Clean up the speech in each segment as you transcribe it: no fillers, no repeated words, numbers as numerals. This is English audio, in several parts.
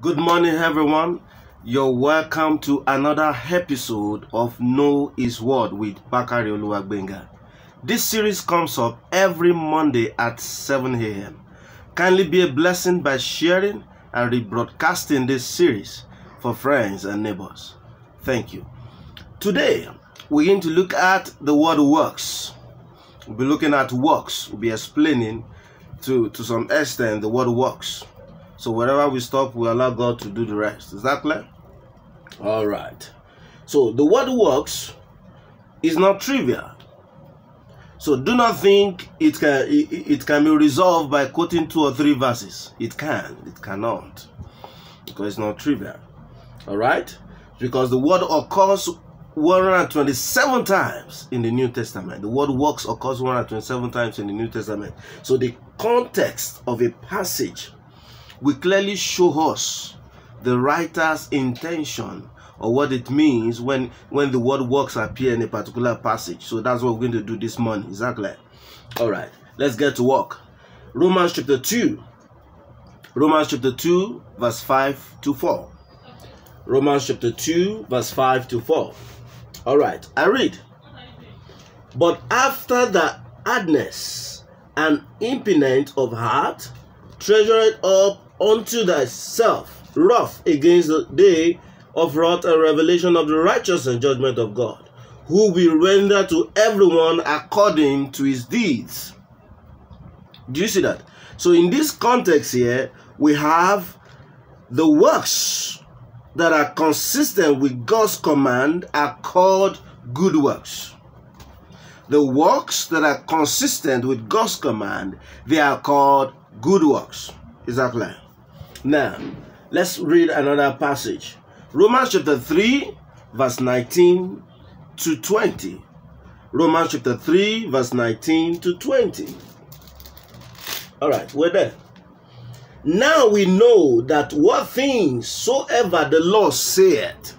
Good morning, everyone. You're welcome to another episode of Know His Word with Bakari Oluwagbenga. This series comes up every Monday at 7 a.m. Kindly be a blessing by sharing and rebroadcasting this series for friends and neighbors. Thank you. Today, we're going to look at the word works. We'll be looking at works. We'll be explaining to some extent the word works. So wherever we stop, we allow God to do the rest. Is that clear? All right. So the word works is not trivial. So do not think it can be resolved by quoting 2 or 3 verses. It cannot. Because it's not trivial. All right? Because the word occurs 127 times in the New Testament. The word works occurs 127 times in the New Testament. So the context of a passage will clearly show us the writer's intention or what it means when the word works appear in a particular passage. So that's what we're going to do this morning. Is that clear? All right, let's get to work. Romans chapter 2. Romans chapter 2, verse 5 to 4. Romans chapter 2, verse 5 to 4. All right, I read. But after the hardness and impudence of heart, treasure it up unto thyself wrath against the day of wrath and revelation of the righteous and judgment of God, who will render to everyone according to his deeds. Do you see that? So in this context here, we have the works that are consistent with God's command are called good works. The works that are consistent with God's command, they are called good works. Is that clear? Now, let's read another passage. Romans chapter 3, verse 19 to 20. Romans chapter 3, verse 19 to 20. All right, we're there. Now we know that what things soever the law saith,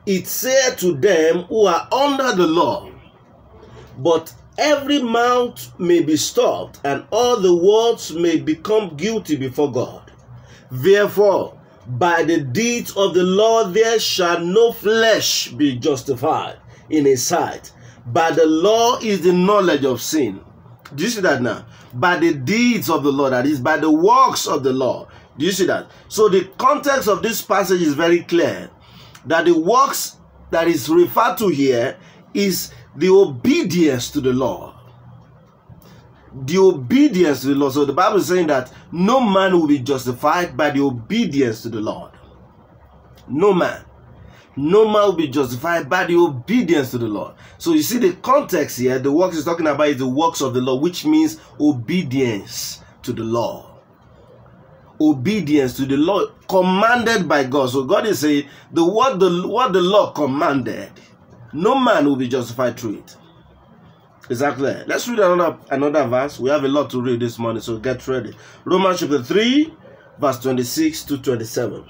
it saith to them who are under the law, but every mouth may be stopped, and all the words may become guilty before God. Therefore, by the deeds of the law there shall no flesh be justified in his sight. By the law is the knowledge of sin. Do you see that now? By the deeds of the law, that is, by the works of the law. Do you see that? So the context of this passage is very clear, that the works that is referred to here is the obedience to the law. The obedience to the law. So the Bible is saying that no man will be justified by the obedience to the Lord. No man. No man will be justified by the obedience to the Lord. So you see the context here, the works is talking about is the works of the law, which means obedience to the law. Obedience to the law commanded by God. So God is saying what the law commanded, no man will be justified through it. Exactly. Let's read another verse. We have a lot to read this morning, so get ready. Romans chapter 3, verse 26 to 27.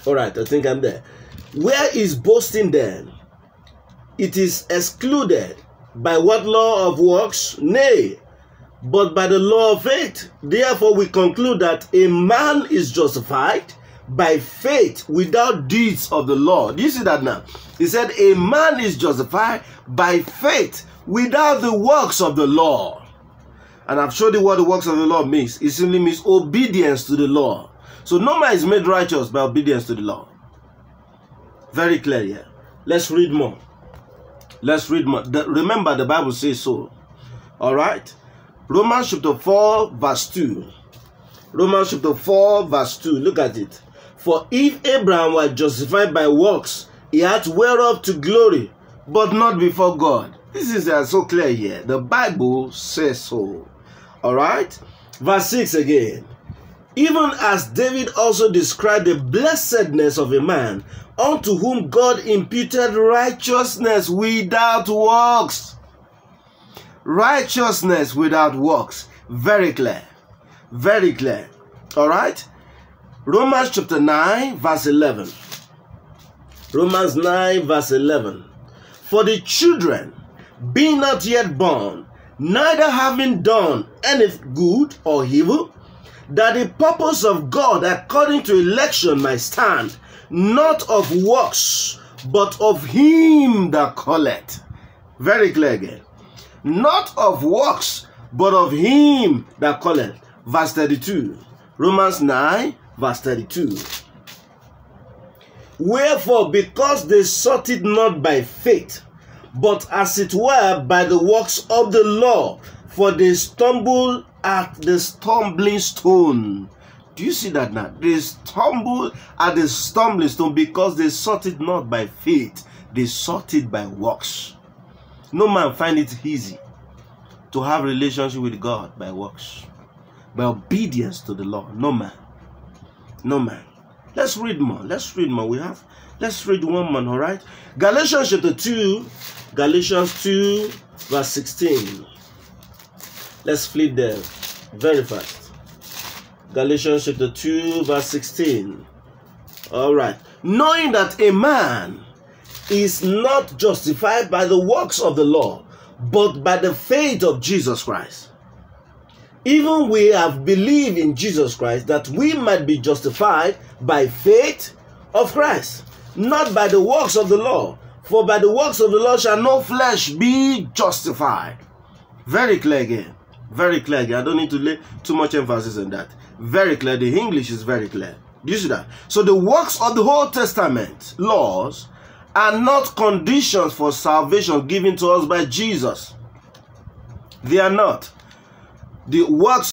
All right, I think I'm there. Where is boasting then? It is excluded. By what law of works? Nay, but by the law of faith. Therefore we conclude that a man is justified by faith without deeds of the law. Do you see that now? He said a man is justified by faith without the works of the law. And I've showed you what the works of the law means. It simply means obedience to the law. So no man is made righteous by obedience to the law. Very clear here. Let's read more. Let's read more. Remember, the Bible says so. All right. Romans chapter 4, verse 2. Romans chapter 4, verse 2. Look at it. For if Abraham were justified by works, he had whereof to glory, but not before God. This is so clear here. The Bible says so. All right. Verse 6 again. Even as David also described the blessedness of a man unto whom God imputed righteousness without works. Righteousness without works. Very clear. Very clear. All right. Romans chapter 9, verse 11. Romans 9, verse 11. For the children, being not yet born, neither having done any good or evil, that the purpose of God according to election might stand, not of works, but of him that calleth. Very clear again. Not of works, but of him that calleth. Verse 32. Romans 9, verse 32. Wherefore, because they sought it not by faith, but as it were by the works of the law, for they stumble at the stumbling stone. Do you see that now? They stumble at the stumbling stone because they sought it not by faith, they sought it by works. No man find it easy to have relationship with God by works, by obedience to the law. No man. No man. Let's read more. Let's read more. Let's read one more, all right? Galatians chapter 2, Galatians 2, verse 16. Let's flip there very fast. Galatians chapter 2, verse 16. All right. Knowing that a man is not justified by the works of the law, but by the faith of Jesus Christ. Even we have believed in Jesus Christ, that we might be justified by faith of Christ, not by the works of the law. For by the works of the law shall no flesh be justified. Very clear again. Very clear again. I don't need to lay too much emphasis on that. Very clear. The English is very clear. Do you see that? So the works of the Old Testament laws are not conditions for salvation given to us by Jesus. They are not. The works